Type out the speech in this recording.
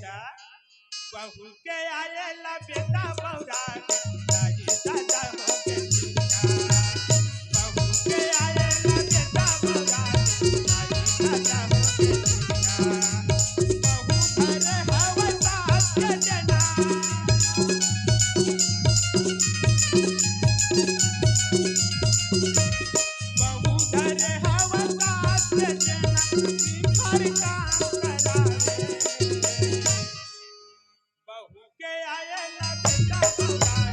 बहू के आएला बेटा बौरा दाई दादा हो के सीता बहू के आएला बेटा बौरा दाई दादा हो के सीता बहू घरे हवसा के जना बहू घरे हवसा के जना घर काम करावे बहू के आएला बेटा बौरा